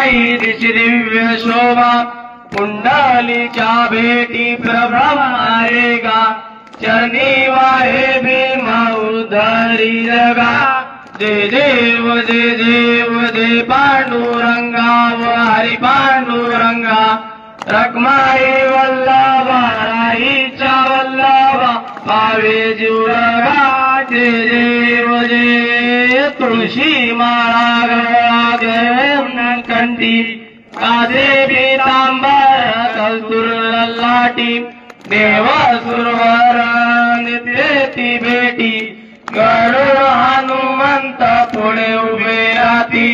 रखमाई दिशी दिव्य शोभा कुंडलीच्या भेटी प्रभ्रम आएगा चरणी वाहे भीमा उधरी जगा जय देव जय देव जय पांडुरंगा व हरी पांडुरंगा रखमाई वल्लभा राईच्या वल्लभा पावे जीवलगा जय देव जय तुळशी माळा गळा घेऊन कंठी काजे पीतांबर कस्तूर ललाटी देव सुरवर नित्येती भेटी गरुड हनुमंत पुढे उभे राहती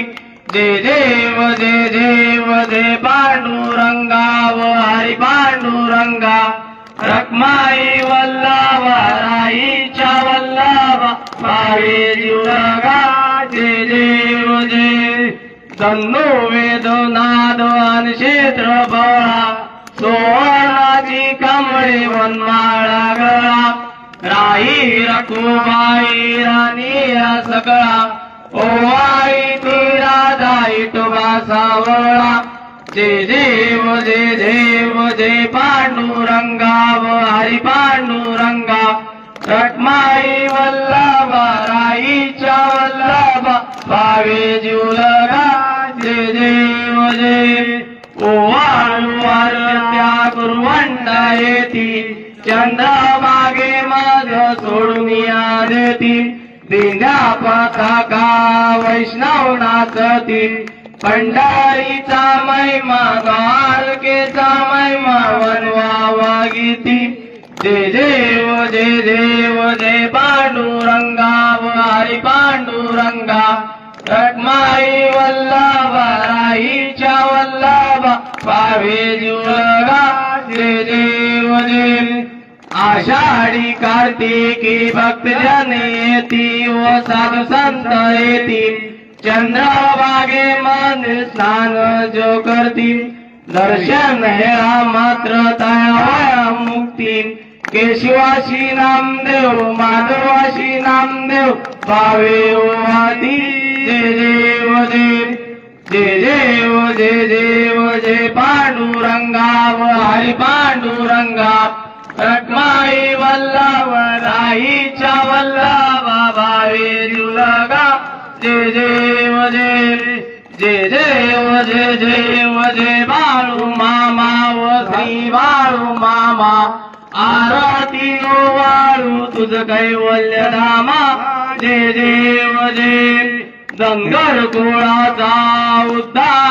जय देव जय देव जय पांडुरंगा व हरी पांडुरंगा रखमाई वल्लभा राईच्या वल्लभा पावे जीवलगा जय देव जय धन्नो वेदनाद क्षेत्र बळा सोळाची कमळे वनमाळा गळा राही रखुबाई राणी सगळा ओवाई ती राधा इटोबा सावळा जय देव जय देव जय पांडुरंगा व हरी पांडुरंगा रखमाई वल्लभा राईच्या वल्लभा पावे जीवलगा जय देव जय ओवाळू त्या गुरुवंडा येती चंद्रभागे माझ सोडून या देती दिंड्या पताका वैष्णव नाचती पंढरीचा महिमा द्वारकेचा महिमा वनवा गीती जय देव जय देव जय पांडुरंगा व हरी पांडुरंगा रखमाई वल्लभा राईच्या वल्लभा पावे जीवलगा जय देव जय आषाढी कार्तिकी भक्तजन येती व साधू संत येती चंद्रभागे मन स्नान जो करती दर्शन हेळा मात्र तया मुक्ती केशवाशी नामदेव माधवाशी नामदेव पावे ओवाती जय देव जय जय देव जय देव जय पांडुरंगा व हरी पांडुरंगा रखमाई वल्लभा राईच्या वल्लभा पावे जीवलगा जय देव जय जय देव जय देव जय बाळू मामा व श्री बाळू मामा आरती वाळू तुझ कैवल्य धामा जय देव जय धनगर कुळाचा उद्धार